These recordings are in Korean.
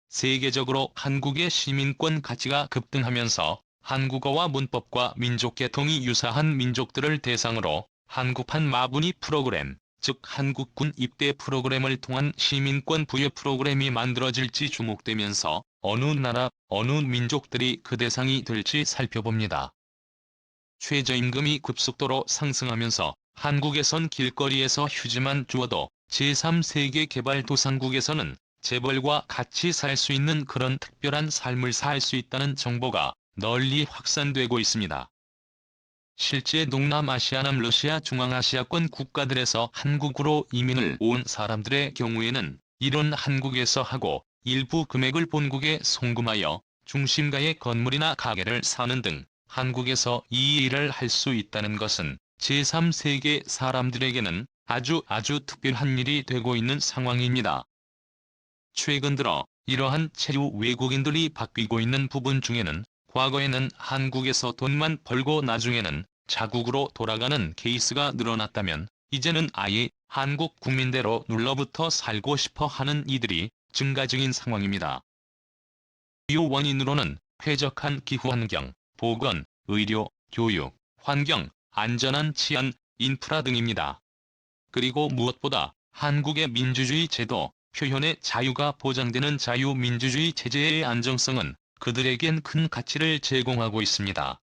세계적으로 한국의 시민권 가치가 급등하면서 한국어와 문법과 민족계통이 유사한 민족들을 대상으로 한국판 마분위 프로그램, 즉 한국군 입대 프로그램을 통한 시민권 부여 프로그램이 만들어질지 주목되면서 어느 나라, 어느 민족들이 그 대상이 될지 살펴봅니다. 최저임금이 급속도로 상승하면서 한국에선 길거리에서 휴지만 주워도 제3세계개발도상국에서는 재벌과 같이 살 수 있는 그런 특별한 삶을 살 수 있다는 정보가 널리 확산되고 있습니다. 실제 동남아시아 남러시아 중앙아시아권 국가들에서 한국으로 이민을 온 사람들의 경우에는 이런 한국에서 하고 일부 금액을 본국에 송금하여 중심가의 건물이나 가게를 사는 등 한국에서 이 일을 할 수 있다는 것은 제3세계 사람들에게는 아주 특별한 일이 되고 있는 상황입니다. 최근 들어 이러한 체류 외국인들이 바뀌고 있는 부분 중에는 과거에는 한국에서 돈만 벌고 나중에는 자국으로 돌아가는 케이스가 늘어났다면 이제는 아예 한국 국민대로 눌러붙어 살고 싶어 하는 이들이 증가 중인 상황입니다. 주요 원인으로는 쾌적한 기후환경, 보건, 의료, 교육, 환경, 안전한 치안, 인프라 등입니다. 그리고 무엇보다 한국의 민주주의 제도, 표현의 자유가 보장되는 자유민주주의 체제의 안정성은 그들에겐 큰 가치를 제공하고 있습니다.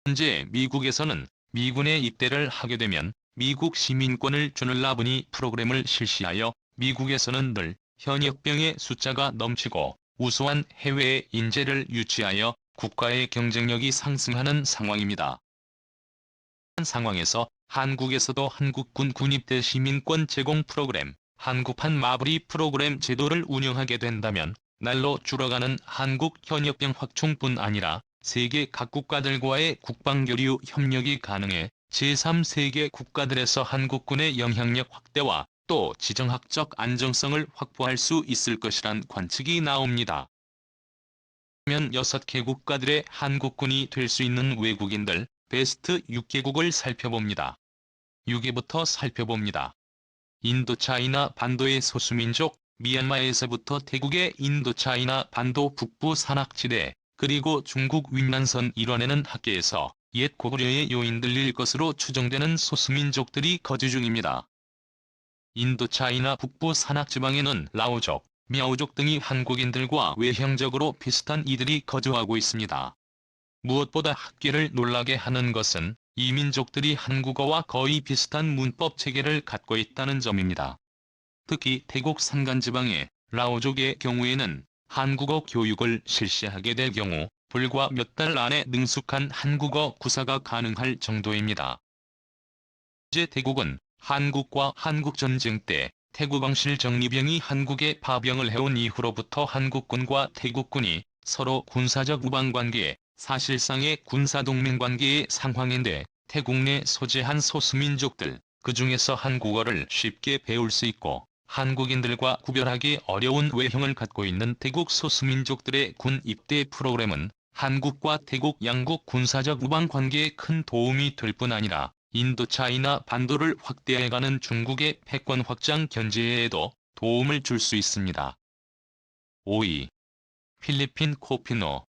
현재 미국에서는 미군에 입대를 하게 되면 미국 시민권을 주는 라분위 프로그램을 실시하여 미국에서는 늘 현역병의 숫자가 넘치고 우수한 해외 인재를 유치하여 국가의 경쟁력이 상승하는 상황입니다. 이런 상황에서 한국에서도 한국군 군입대 시민권 제공 프로그램, 한국판 마블이 프로그램 제도를 운영하게 된다면 날로 줄어가는 한국 현역병 확충뿐 아니라 세계 각 국가들과의 국방교류 협력이 가능해 제3세계 국가들에서 한국군의 영향력 확대와 또 지정학적 안정성을 확보할 수 있을 것이란 관측이 나옵니다. 면 6개 국가들의 한국군이 될 수 있는 외국인들 베스트 6개국을 살펴봅니다. 6위부터 살펴봅니다. 인도차이나 반도의 소수민족, 미얀마에서부터 태국의 인도차이나 반도 북부 산악지대, 그리고 중국 윈난선 일원에는 학계에서 옛 고구려의 요인들일 것으로 추정되는 소수민족들이 거주 중입니다. 인도차이나 북부 산악지방에는 라오족, 미아오족 등이 한국인들과 외형적으로 비슷한 이들이 거주하고 있습니다. 무엇보다 학계를 놀라게 하는 것은 이 민족들이 한국어와 거의 비슷한 문법 체계를 갖고 있다는 점입니다. 특히 태국 산간지방의 라오족의 경우에는 한국어 교육을 실시하게 될 경우 불과 몇 달 안에 능숙한 한국어 구사가 가능할 정도입니다. 현재 태국은 한국과 한국전쟁 때 태국 왕실 정리병이 한국에 파병을 해온 이후로부터 한국군과 태국군이 서로 군사적 우방관계, 사실상의 군사동맹관계의 상황인데 태국 내 소재한 소수민족들, 그 중에서 한국어를 쉽게 배울 수 있고 한국인들과 구별하기 어려운 외형을 갖고 있는 태국 소수민족들의 군 입대 프로그램은 한국과 태국 양국 군사적 우방관계에 큰 도움이 될 뿐 아니라 인도차이나 반도를 확대해가는 중국의 패권 확장 견제에도 도움을 줄 수 있습니다. 5위. 필리핀 코피노.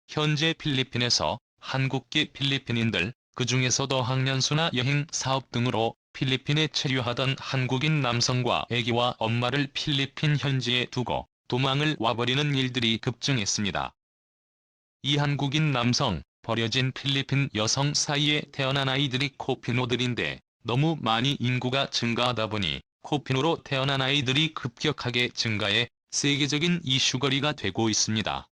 현재 필리핀에서 한국계 필리핀인들, 그 중에서도 학년수나 여행 사업 등으로 필리핀에 체류하던 한국인 남성과 아기와 엄마를 필리핀 현지에 두고 도망을 와버리는 일들이 급증했습니다. 이 한국인 남성, 버려진 필리핀 여성 사이에 태어난 아이들이 코피노들인데 너무 많이 인구가 증가하다 보니 코피노로 태어난 아이들이 급격하게 증가해 세계적인 이슈거리가 되고 있습니다.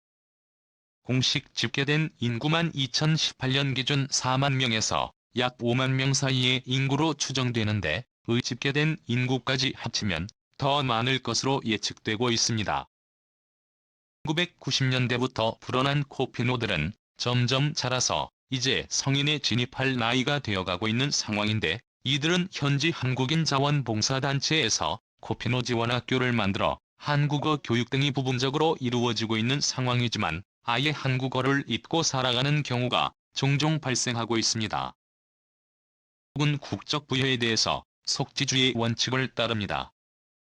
공식 집계된 인구만 2018년 기준 4만 명에서 약 5만 명 사이의 인구로 추정되는데 집계된 인구까지 합치면 더 많을 것으로 예측되고 있습니다. 1990년대부터 불어난 코피노들은 점점 자라서 이제 성인에 진입할 나이가 되어가고 있는 상황인데 이들은 현지 한국인 자원봉사단체에서 코피노 지원학교를 만들어 한국어 교육 등이 부분적으로 이루어지고 있는 상황이지만 아예 한국어를 잊고 살아가는 경우가 종종 발생하고 있습니다. 한국은 국적 부여에 대해서 속지주의 원칙을 따릅니다.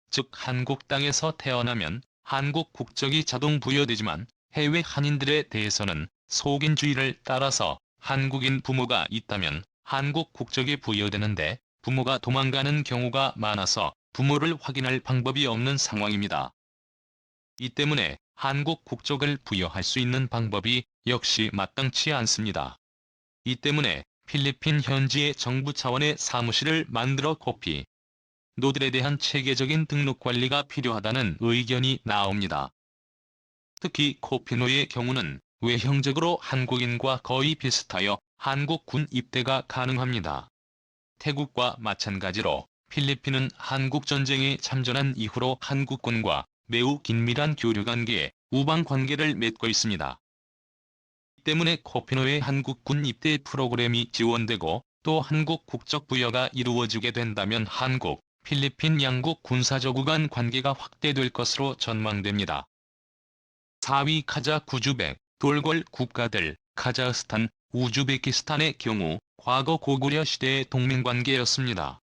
즉 한국 땅에서 태어나면 한국 국적이 자동 부여되지만 해외 한인들에 대해서는 속인주의를 따라서 한국인 부모가 있다면 한국 국적이 부여되는데 부모가 도망가는 경우가 많아서 부모를 확인할 방법이 없는 상황입니다. 이 때문에 한국 국적을 부여할 수 있는 방법이 역시 마땅치 않습니다. 이 때문에 필리핀 현지의 정부 차원의 사무실을 만들어 코피 노들에 대한 체계적인 등록 관리가 필요하다는 의견이 나옵니다. 특히 코피노의 경우는 외형적으로 한국인과 거의 비슷하여 한국군 입대가 가능합니다. 태국과 마찬가지로 필리핀은 한국전쟁에 참전한 이후로 한국군과 매우 긴밀한 교류관계에 우방관계를 맺고 있습니다. 때문에 코피노의 한국군 입대 프로그램이 지원되고 또 한국 국적 부여가 이루어지게 된다면 한국, 필리핀 양국 군사적우 간 관계가 확대될 것으로 전망됩니다. 4위 카자 우즈벡, 돌궐 국가들, 카자흐스탄, 우즈베키스탄의 경우 과거 고구려 시대의 동맹관계였습니다.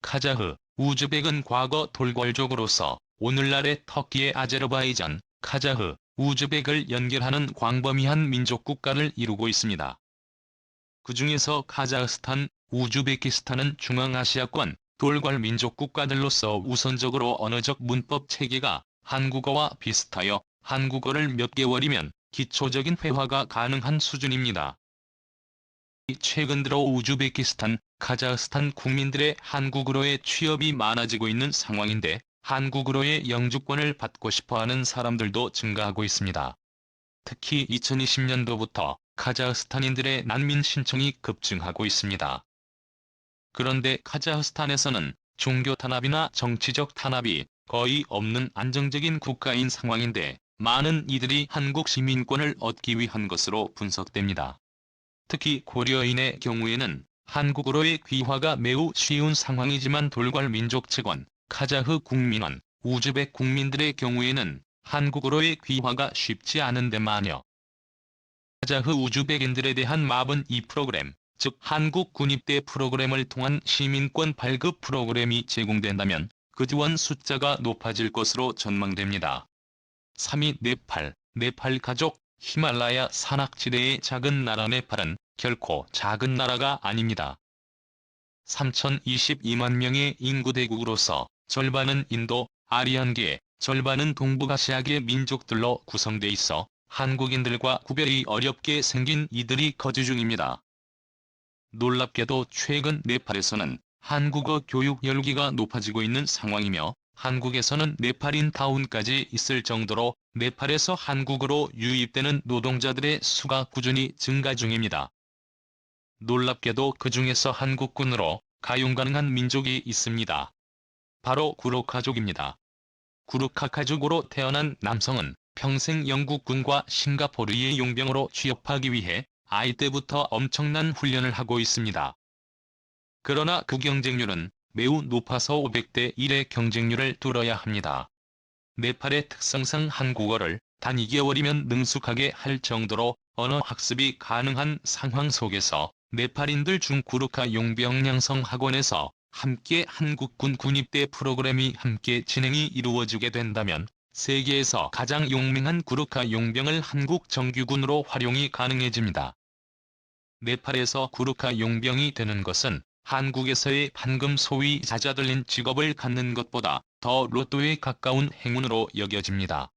카자흐, 우즈벡은 과거 돌궐족으로서 오늘날의 터키의 아제르바이잔, 카자흐, 우즈벡을 연결하는 광범위한 민족국가를 이루고 있습니다. 그 중에서 카자흐스탄, 우즈베키스탄은 중앙아시아권 돌궐 민족국가들로서 우선적으로 언어적 문법 체계가 한국어와 비슷하여 한국어를 몇 개월이면 기초적인 회화가 가능한 수준입니다. 최근 들어 우즈베키스탄, 카자흐스탄 국민들의 한국어로의 취업이 많아지고 있는 상황인데 한국어로의 영주권을 받고 싶어하는 사람들도 증가하고 있습니다. 특히 2020년도부터 카자흐스탄인들의 난민 신청이 급증하고 있습니다. 그런데 카자흐스탄에서는 종교 탄압이나 정치적 탄압이 거의 없는 안정적인 국가인 상황인데 많은 이들이 한국 시민권을 얻기 위한 것으로 분석됩니다. 특히 고려인의 경우에는 한국어로의 귀화가 매우 쉬운 상황이지만 돌궐 민족 측원, 카자흐 국민원, 우즈벡 국민들의 경우에는 한국어로의 귀화가 쉽지 않은데 만여 카자흐 우즈벡인들에 대한 마분 2 프로그램, 즉 한국 군입대 프로그램을 통한 시민권 발급 프로그램이 제공된다면 그 지원 숫자가 높아질 것으로 전망됩니다. 3위 네팔 가족, 히말라야 산악지대의 작은 나라 네팔은 결코 작은 나라가 아닙니다. 3,022만 명의 인구 대국으로서 절반은 인도, 아리안계, 절반은 동북아시아계 민족들로 구성돼 있어 한국인들과 구별이 어렵게 생긴 이들이 거주 중입니다. 놀랍게도 최근 네팔에서는 한국어 교육 열기가 높아지고 있는 상황이며 한국에서는 네팔인 타운까지 있을 정도로 네팔에서 한국으로 유입되는 노동자들의 수가 꾸준히 증가 중입니다. 놀랍게도 그 중에서 한국군으로 가용 가능한 민족이 있습니다. 바로 구르카족입니다. 구르카 가족으로 태어난 남성은 평생 영국군과 싱가포르의 용병으로 취업하기 위해 아이 때부터 엄청난 훈련을 하고 있습니다. 그러나 그 경쟁률은 매우 높아서 500대 1의 경쟁률을 뚫어야 합니다. 네팔의 특성상 한국어를 단 2개월이면 능숙하게 할 정도로 언어 학습이 가능한 상황 속에서 네팔인들 중 구르카 용병 양성 학원에서 함께 한국군 군입대 프로그램이 함께 진행이 이루어지게 된다면 세계에서 가장 용맹한 구르카 용병을 한국 정규군으로 활용이 가능해집니다. 네팔에서 구르카 용병이 되는 것은 한국에서의 방금 소위 잦아들린 직업을 갖는 것보다 더 로또에 가까운 행운으로 여겨집니다.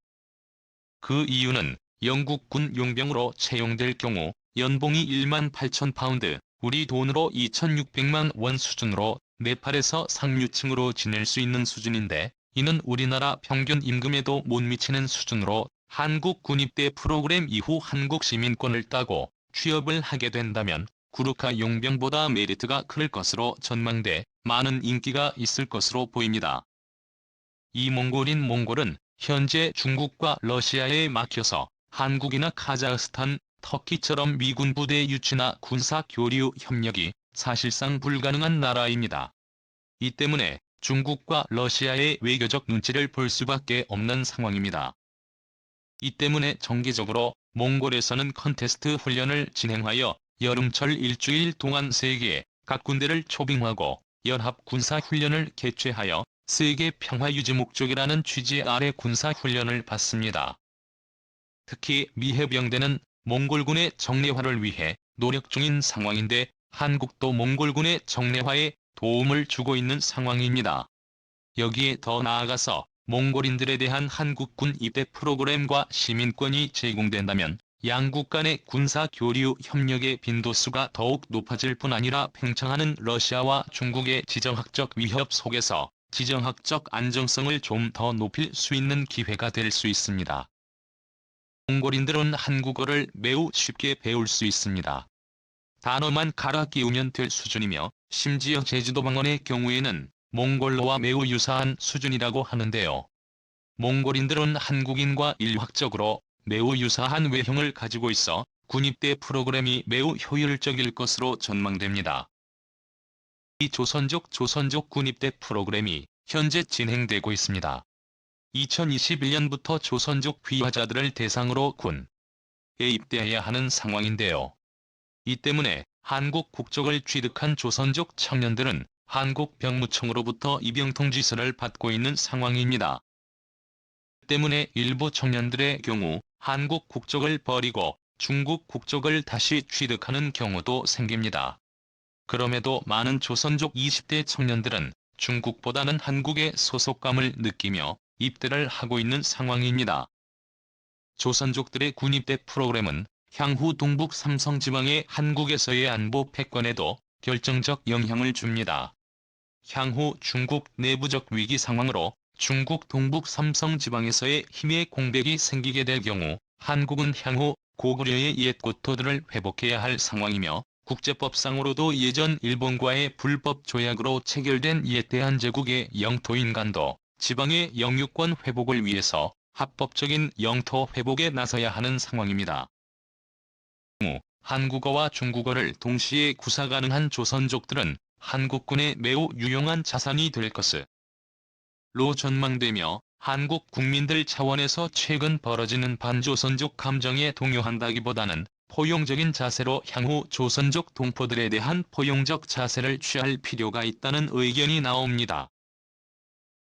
그 이유는 영국군 용병으로 채용될 경우 연봉이 18,000파운드, 우리 돈으로 2,600만 원 수준으로 네팔에서 상류층으로 지낼 수 있는 수준인데 이는 우리나라 평균 임금에도 못 미치는 수준으로 한국 군입대 프로그램 이후 한국 시민권을 따고 취업을 하게 된다면 구르카 용병보다 메리트가 클 것으로 전망돼 많은 인기가 있을 것으로 보입니다. 이 몽골은 현재 중국과 러시아에 막혀서 한국이나 카자흐스탄, 터키처럼 미군 부대 유치나 군사 교류 협력이 사실상 불가능한 나라입니다. 이 때문에 중국과 러시아의 외교적 눈치를 볼 수밖에 없는 상황입니다. 이 때문에 정기적으로 몽골에서는 컨테스트 훈련을 진행하여 여름철 일주일 동안 세계 각 군대를 초빙하고 연합 군사 훈련을 개최하여 세계 평화 유지 목적이라는 취지 아래 군사 훈련을 받습니다. 특히 미 해병대는 몽골군의 정례화를 위해 노력 중인 상황인데 한국도 몽골군의 정례화에 도움을 주고 있는 상황입니다. 여기에 더 나아가서 몽골인들에 대한 한국군 입대 프로그램과 시민권이 제공된다면 양국 간의 군사 교류 협력의 빈도수가 더욱 높아질 뿐 아니라 팽창하는 러시아와 중국의 지정학적 위협 속에서 지정학적 안정성을 좀 더 높일 수 있는 기회가 될 수 있습니다. 몽골인들은 한국어를 매우 쉽게 배울 수 있습니다. 단어만 갈아 끼우면 될 수준이며 심지어 제주도 방언의 경우에는 몽골어와 매우 유사한 수준이라고 하는데요. 몽골인들은 한국인과 일학적으로 매우 유사한 외형을 가지고 있어 군입대 프로그램이 매우 효율적일 것으로 전망됩니다. 이 조선족 군입대 프로그램이 현재 진행되고 있습니다. 2021년부터 조선족 귀화자들을 대상으로 군에 입대해야 하는 상황인데요. 이 때문에 한국 국적을 취득한 조선족 청년들은 한국 병무청으로부터 입영 통지서를 받고 있는 상황입니다. 때문에 일부 청년들의 경우 한국 국적을 버리고 중국 국적을 다시 취득하는 경우도 생깁니다. 그럼에도 많은 조선족 20대 청년들은 중국보다는 한국의 소속감을 느끼며 입대를 하고 있는 상황입니다. 조선족들의 군입대 프로그램은 향후 동북 삼성지방의 한국에서의 안보 패권에도 결정적 영향을 줍니다. 향후 중국 내부적 위기 상황으로 중국 동북 삼성지방에서의 힘의 공백이 생기게 될 경우 한국은 향후 고구려의 옛 고토들을 회복해야 할 상황이며 국제법상으로도 예전 일본과의 불법 조약으로 체결된 옛 대한제국의 영토인 간도 지방의 영유권 회복을 위해서 합법적인 영토 회복에 나서야 하는 상황입니다. 한국어와 중국어를 동시에 구사 가능한 조선족들은 한국군의 매우 유용한 자산이 될 것으로 전망되며 한국 국민들 차원에서 최근 벌어지는 반조선족 감정에 동요한다기보다는 포용적인 자세로 향후 조선족 동포들에 대한 포용적 자세를 취할 필요가 있다는 의견이 나옵니다.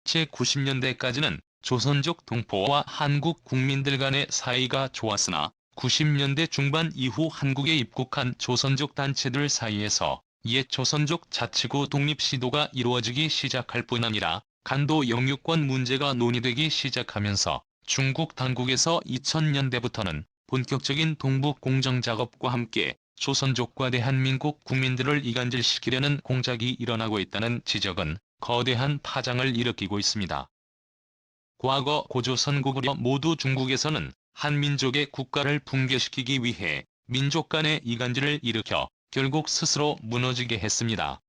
제90년대까지는 조선족 동포와 한국 국민들 간의 사이가 좋았으나 90년대 중반 이후 한국에 입국한 조선족 단체들 사이에서 옛 조선족 자치구 독립 시도가 이루어지기 시작할 뿐 아니라 간도 영유권 문제가 논의되기 시작하면서 중국 당국에서 2000년대부터는 본격적인 동북 공정 작업과 함께 조선족과 대한민국 국민들을 이간질시키려는 공작이 일어나고 있다는 지적은 거대한 파장을 일으키고 있습니다. 과거 고조선 고구려 모두 중국에서는 한민족의 국가를 붕괴시키기 위해 민족 간의 이간질을 일으켜 결국 스스로 무너지게 했습니다.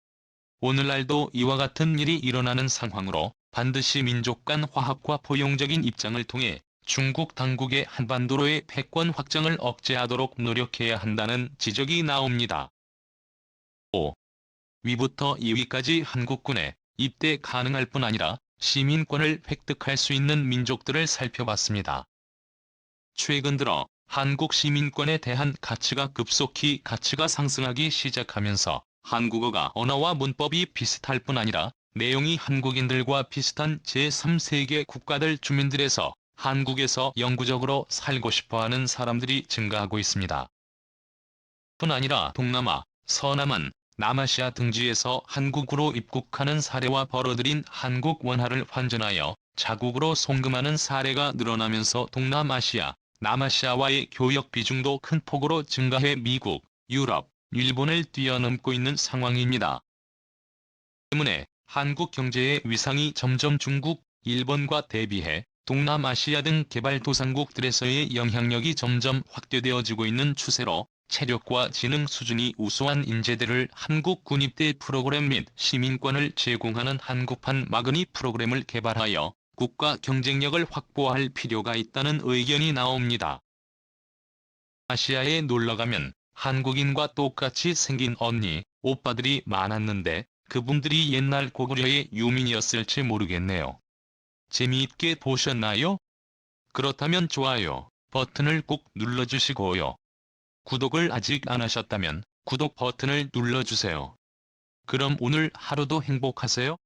오늘날도 이와 같은 일이 일어나는 상황으로 반드시 민족 간 화합과 포용적인 입장을 통해 중국 당국의 한반도로의 패권 확장을 억제하도록 노력해야 한다는 지적이 나옵니다. 5. 위부터 2위까지 한국군에 입대 가능할 뿐 아니라 시민권을 획득할 수 있는 민족들을 살펴봤습니다. 최근 들어 한국 시민권에 대한 가치가 급속히 상승하기 시작하면서 한국어가 언어와 문법이 비슷할 뿐 아니라 내용이 한국인들과 비슷한 제3세계 국가들 주민들에서 한국에서 영구적으로 살고 싶어하는 사람들이 증가하고 있습니다. 뿐 아니라 동남아, 서남안, 남아시아 등지에서 한국으로 입국하는 사례와 벌어들인 한국 원화를 환전하여 자국으로 송금하는 사례가 늘어나면서 동남아시아, 남아시아와의 교역 비중도 큰 폭으로 증가해 미국, 유럽, 일본을 뛰어넘고 있는 상황입니다. 때문에 한국 경제의 위상이 점점 중국, 일본과 대비해 동남아시아 등 개발도상국들에서의 영향력이 점점 확대되어지고 있는 추세로 체력과 지능 수준이 우수한 인재들을 한국 군입대 프로그램 및 시민권을 제공하는 한국판 마그니 프로그램을 개발하여 국가 경쟁력을 확보할 필요가 있다는 의견이 나옵니다. 아시아에 놀러가면 한국인과 똑같이 생긴 언니, 오빠들이 많았는데 그분들이 옛날 고구려의 유민이었을지 모르겠네요. 재미있게 보셨나요? 그렇다면 좋아요 버튼을 꼭 눌러주시고요. 구독을 아직 안 하셨다면 구독 버튼을 눌러주세요. 그럼 오늘 하루도 행복하세요.